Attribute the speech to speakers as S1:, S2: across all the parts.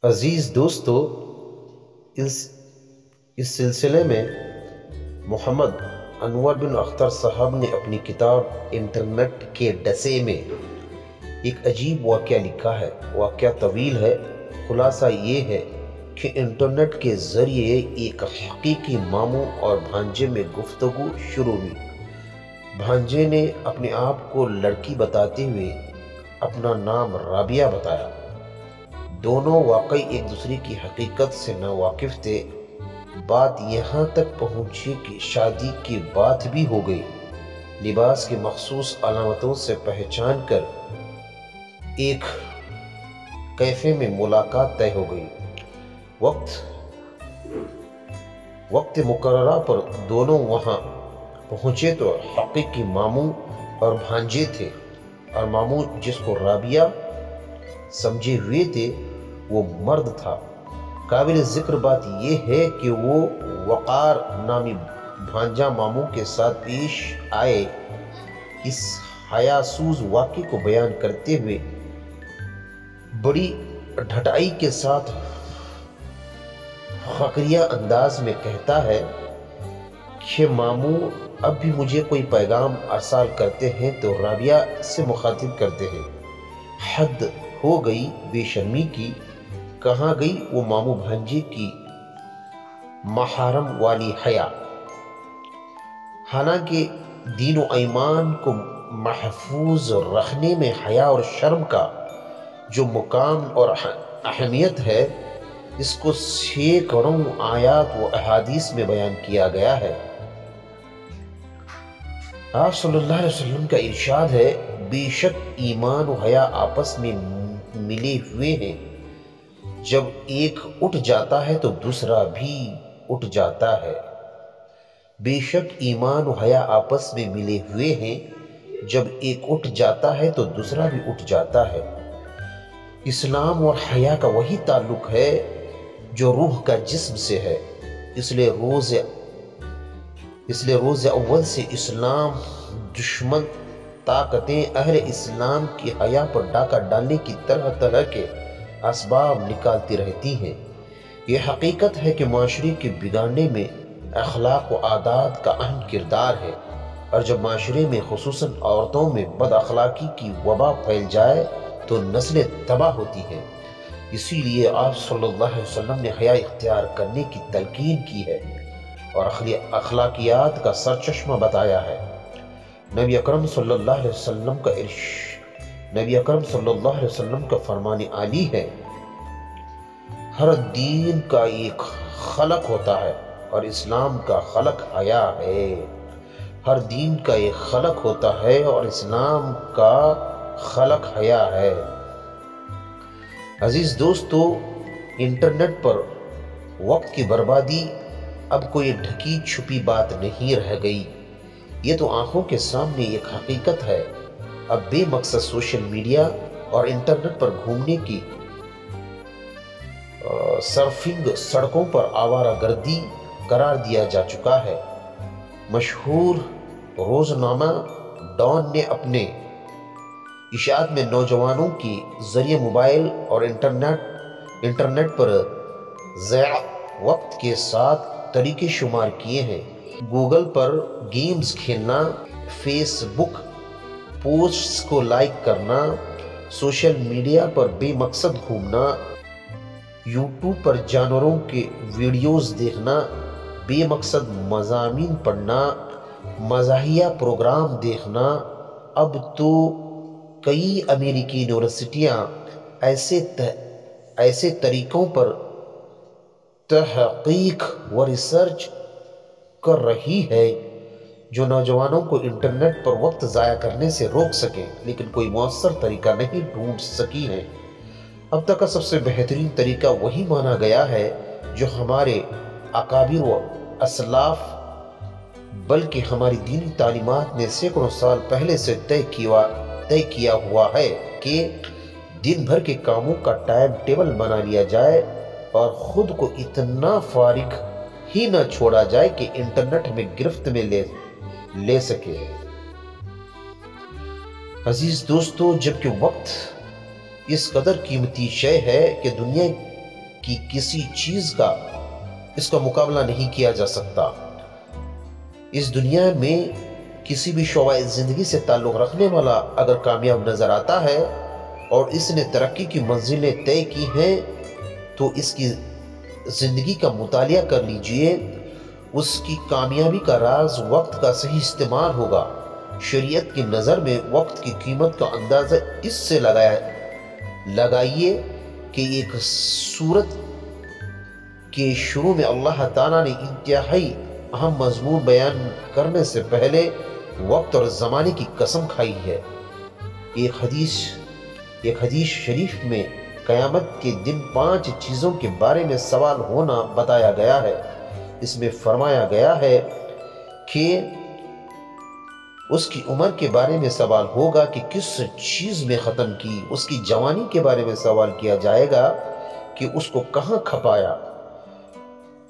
S1: عزیز دوستو، اس اس سلسلے میں محمد انور بن اختر صاحب نے اپنی کتاب انٹرنیٹ کے ڈسے میں ایک عجیب واقعہ لکھا ہے۔ واقعہ طویل ہے، خلاصہ یہ ہے کہ انٹرنیٹ کے ذریعے ایک حقیقی ماموں اور بھانجے میں گفتگو شروع ہوئی۔ بھانجے نے اپنے آپ کو لڑکی بتاتے ہوئے اپنا نام رابعہ بتایا۔ دونوں واقعی ایک دوسرے کی حقیقت سے ناواقف تھے۔ بات یہاں تک پہنچی کہ شادی کی بات بھی ہو گئی۔ لباس کی مخصوص علامتوں سے پہچان کر ایک کیفے میں ملاقات طے ہو گئی۔ وقت مقررہ پر دونوں وہاں پہنچے تو حقیقی ماموں اور بھانجے تھے، اور ماموں جس کو رابعہ سمجھے ہوئے تھے وہ مرد تھا۔ قابل ذکر بات یہ ہے کہ وہ وقار نامی بھانجا ماموں کے ساتھ پیش آئے اس حیاسوز واقعے کو بیان کرتے ہوئے بڑی ڈھٹائی کے ساتھ فقریہ انداز میں کہتا ہے کہ ماموں اب بھی مجھے کوئی پیغام ارسال کرتے ہیں تو رابعہ سے مخاطب کرتے ہیں۔ حد ہو گئی بے شرمی کی، کہاں گئی وہ ماموں بھانجے کی محارم والی حیا۔ حالانکہ دین و ایمان کو محفوظ رکھنے میں حیا اور شرم کا جو مقام اور اہمیت ہے، اس کو سینکڑوں آیات و احادیث میں بیان کیا گیا ہے۔ آپ صلی اللہ علیہ وسلم کا ارشاد ہے، بے شک ایمان و حیا آپس میں ملے ہوئے ہیں، جب ایک اٹھ جاتا ہے تو دوسرا بھی اٹھ جاتا ہے۔ بے شک ایمان و حیا آپس میں ملے ہوئے ہیں، جب ایک اٹھ جاتا ہے تو دوسرا بھی اٹھ جاتا ہے۔ اسلام اور حیا کا وہی تعلق ہے جو روح کا جسم سے ہے۔ اس لیے روز اول سے اسلام دشمن طاقتیں اہل اسلام کی حیا پر ڈاکہ ڈالنے کی طرح طرح کے اسباب نکالتی رہتی ہیں۔ یہ حقیقت ہے کہ معاشرے کے بگاڑنے میں اخلاق و عادات کا اہم کردار ہے، اور جب معاشرے میں خصوصاً عورتوں میں بد اخلاقی کی وبا پھیل جائے تو نسلیں تباہ ہوتی ہیں۔ اسی لیے آپ صلی اللہ علیہ وسلم نے حیا اختیار کرنے کی تلقین کی ہے اور اخلاقیات کا سرچشمہ بتایا ہے۔ نبی اکرم صلی اللہ علیہ وسلم کا فرمان عالی ہے، ہر دین کا ایک خلق ہوتا ہے اور اسلام کا خلق حیا ہے۔ ہر دین کا ایک خلق ہوتا ہے اور اسلام کا خلق حیا ہے۔ عزیز دوستو، انٹرنیٹ پر وقت کی بربادی اب کوئی ڈھکی چھپی بات نہیں رہ گئی، یہ تو آنکھوں کے سامنے ایک حقیقت ہے۔ اب بے مقصد سوشل میڈیا اور انٹرنیٹ پر گھومنے کی سرفنگ سڑکوں پر آوارہ گردی قرار دیا جا چکا ہے۔ مشہور روزنامہ ڈان نے اپنے اشاعت میں نوجوانوں کی ذریعے موبائل اور انٹرنیٹ پر ضیاع وقت کے ساتھ طریقے شمار کیے ہیں۔ گوگل پر گیمز کھیلنا، فیس بک پوسٹس کو لائک کرنا، سوشل میڈیا پر بے مقصد گھومنا، یوٹیوب پر جانوروں کے ویڈیوز دیکھنا، بے مقصد مضامین پڑھنا، مزاحیہ پروگرام دیکھنا۔ اب تو کئی امریکی یونیورسٹیاں ایسے طریقوں پر تحقیق و ریسرچ کر رہی ہے جو نوجوانوں کو انٹرنیٹ پر وقت ضائع کرنے سے روک سکیں، لیکن کوئی مؤثر طریقہ نہیں ڈھونڈ سکی ہیں۔ اب تک کا سب سے بہترین طریقہ وہی مانا گیا ہے جو ہمارے اکابر و اسلاف بلکہ ہماری دینی تعلیمات نے سینکڑوں سال پہلے سے طے کیا ہوا ہے کہ دن بھر کے کاموں کا ٹائم ٹیبل بنا لیا جائے اور خود کو اتنا فارغ ہی نہ چھوڑا جائے کہ انٹرنیٹ میں گرفت میں لے سکے۔ عزیز دوستو، جبکہ وقت اس قدر قیمتی شے ہے کہ کی کسی چیز کا اس کا مقابلہ نہیں کیا جا سکتا۔ اس دنیا میں کسی بھی شعبہ زندگی سے تعلق رکھنے والا اگر کامیاب نظر آتا ہے اور اس نے ترقی کی منزلیں طے کی ہیں تو اس کی زندگی کا مطالعہ کر لیجئے۔ اس کی کامیابی کا راز وقت کا صحیح استعمال ہوگا۔ شریعت کی نظر میں وقت کی قیمت کا اندازہ اس سے لگائیے کہ ایک سورت کے شروع میں اللہ تعالیٰ نے انتہائی اہم مضمون بیان کرنے سے پہلے وقت اور زمانے کی قسم کھائی ہے۔ ایک حدیث شریف میں قیامت کے دن 5 چیزوں کے بارے میں سوال ہونا بتایا گیا ہے۔ اس میں فرمایا گیا ہے کہ اس کی عمر کے بارے میں سوال ہوگا کہ کس چیز میں ختم کی، اس کی جوانی کے بارے میں سوال کیا جائے گا کہ اس کو کہاں کھپایا۔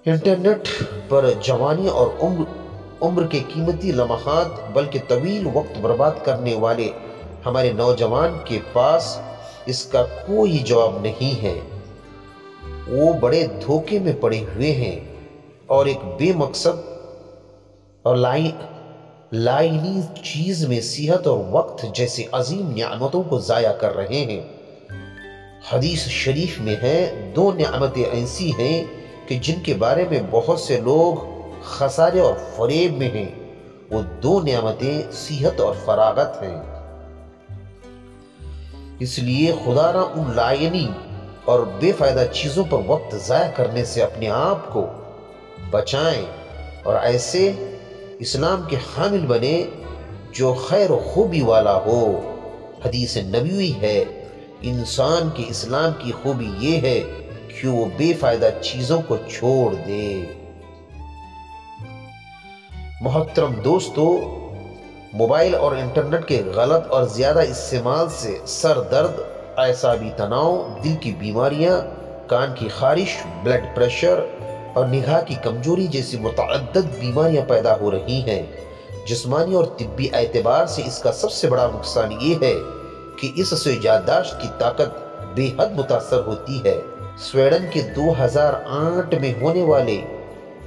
S1: انٹرنیٹ پر جوانی اور عمر کے قیمتی لمحات بلکہ طویل وقت برباد کرنے والے ہمارے نوجوان کے پاس اس کا کوئی جواب نہیں ہے۔ وہ بڑے دھوکے میں پڑے ہوئے ہیں اور ایک بے مقصد اور لائنی چیز میں صحت اور وقت جیسی عظیم نعمتوں کو ضائع کر رہے ہیں۔ حدیث شریف میں ہے 2 نعمتیں ایسی ہیں کہ جن کے بارے میں بہت سے لوگ خسارے اور فریب میں ہیں۔ وہ 2 نعمتیں صحت اور فراغت ہیں۔ اس لیے خدا نہ ان لائنی اور بے فائدہ چیزوں پر وقت ضائع کرنے سے اپنے آپ کو بچائیں اور ایسے اسلام کے حامل بنے جو خیر و خوبی والا ہو۔ حدیث نبوی ہے انسان کے اسلام کی خوبی یہ ہے کہ وہ بے فائدہ چیزوں کو چھوڑ دے۔ محترم دوستو، موبائل اور انٹرنیٹ کے غلط اور زیادہ استعمال سے سر درد، اعصابی تناؤ، دل کی بیماریاں، کان کی خارش، بلڈ پریشر اور نگاہ کی کمزوری جیسی متعدد بیماریاں پیدا ہو رہی ہیں۔ جسمانی اور طبی اعتبار سے اس کا سب سے بڑا نقصان یہ ہے کہ اس سے یادداشت کی طاقت بے حد متاثر ہوتی ہے۔ سویڈن کے 2008 میں ہونے والے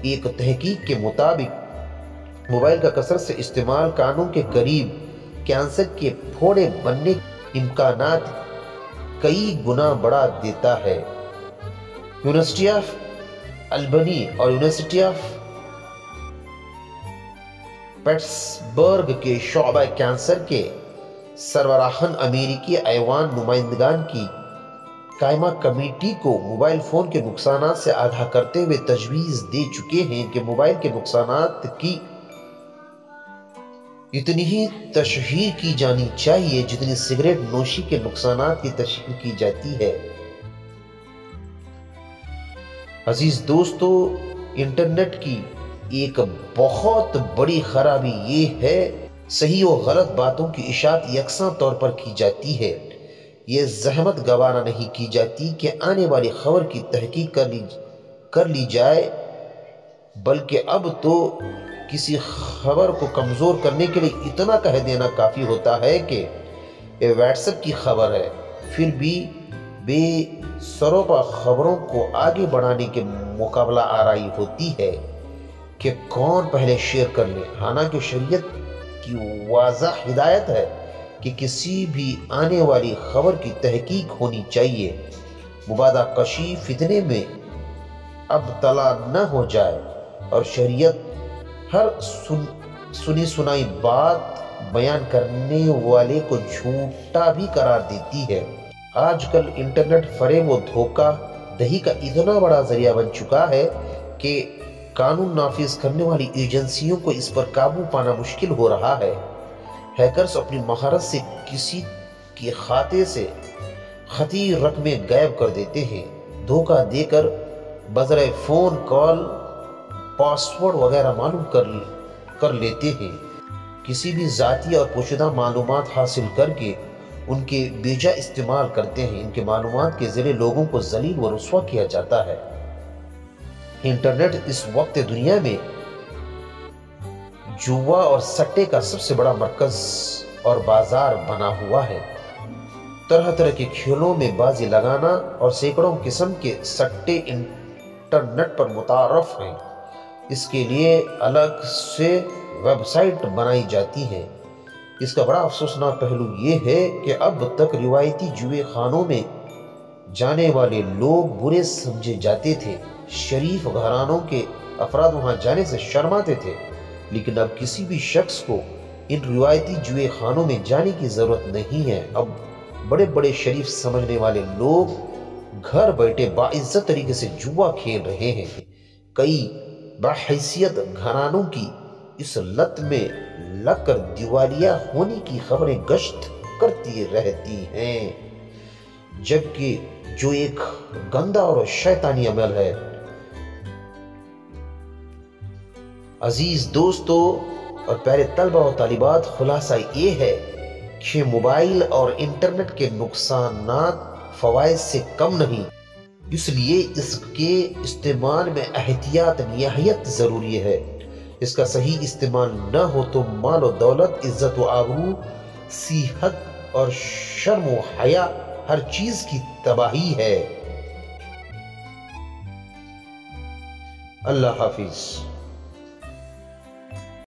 S1: ایک تحقیق کے مطابق موبائل کا کثرت سے استعمال کانوں کے قریب کینسر کے پھوڑے بننے کے امکانات کئی گنا بڑھا دیتا ہے۔ یونیورسٹی آف البنی اور یونیورسٹی آف پیٹسبرگ کے شعبہ کینسر کے سربراہان امریکی ایوان نمائندگان کی قائمہ کمیٹی کو موبائل فون کے نقصانات سے آگاہ کرتے ہوئے تجویز دے چکے ہیں کہ موبائل کے نقصانات کی اتنی ہی تشہیر کی جانی چاہیے جتنی سگریٹ نوشی کے نقصانات کی تشہیر کی جاتی ہے۔ عزیز دوستو، انٹرنیٹ کی ایک بہت بڑی خرابی یہ ہے صحیح و غلط باتوں کی اشاعت یکساں طور پر کی جاتی ہے۔ یہ زحمت گوارا نہیں کی جاتی کہ آنے والی خبر کی تحقیق کر لی جائے، بلکہ اب تو کسی خبر کو کمزور کرنے کے لیے اتنا کہہ دینا کافی ہوتا ہے کہ یہ واٹس ایپ کی خبر ہے۔ پھر بھی بے سروپا خبروں کو آگے بڑھانے کے مقابلہ آرائی ہوتی ہے کہ کون پہلے شیئر کر لے، حالانکہ شریعت کی واضح ہدایت ہے کہ کسی بھی آنے والی خبر کی تحقیق ہونی چاہیے، مبادا کشی فتنے میں ابتلا نہ ہو جائے، اور شریعت ہر سنی سنائی بات بیان کرنے والے کو جھوٹا بھی قرار دیتی ہے۔ آج کل انٹرنیٹ فریب و دھوکہ دہی کا اتنا بڑا ذریعہ بن چکا ہے کہ قانون نافذ کرنے والی ایجنسیوں کو اس پر قابو پانا مشکل ہو رہا ہے۔ ہیکرز اپنی مہارت سے کسی کے کھاتے سے خطیر رقمیں غائب کر دیتے ہیں، دھوکہ دے کر بذریعہ فون کال پاسورڈ وغیرہ معلوم کر لیتے ہیں۔ کسی بھی ذاتی اور پوشیدہ معلومات حاصل کر کے ان کے بیجا استعمال کرتے ہیں۔ ان کے معلومات کے ذریعے لوگوں کو ذلیل و رسوا کیا جاتا ہے۔ انٹرنیٹ اس وقت دنیا میں جوا اور سٹے کا سب سے بڑا مرکز اور بازار بنا ہوا ہے۔ طرح طرح کے کھیلوں میں بازی لگانا اور سینکڑوں قسم کے سٹے انٹرنیٹ پر متعارف ہیں۔ اس کے لیے الگ سے ویب سائٹ بنائی جاتی ہیں۔ اس کا بڑا افسوسناک پہلو یہ ہے کہ اب تک روایتی جوئے خانوں میں جانے والے لوگ برے سمجھے جاتے تھے۔ شریف گھرانوں کے افراد وہاں جانے سے شرماتے تھے، لیکن اب کسی بھی شخص کو ان روایتی جوئے خانوں میں جانے کی ضرورت نہیں ہے۔ اب بڑے بڑے شریف سمجھنے والے لوگ گھر بیٹھے باعزت طریقے سے جوا کھیل رہے ہیں۔ کئی باحیثیت گھرانوں کی اس لت میں لگ کر دیوالیہ ہونے کی خبریں گشت کرتی رہتی ہیں، جبکہ جو ایک گندا اور شیطانی عمل ہے۔ عزیز دوستو اور پیارے طلبہ و طالبات، خلاصہ یہ ہے کہ موبائل اور انٹرنیٹ کے نقصانات فوائد سے کم نہیں، اس لیے اس کے استعمال میں احتیاط نہایت ضروری ہے۔ اس کا صحیح استعمال نہ ہو تو مال و دولت، عزت و آبرو، صحت اور شرم و حیا، ہر چیز کی تباہی ہے۔ اللہ حافظ۔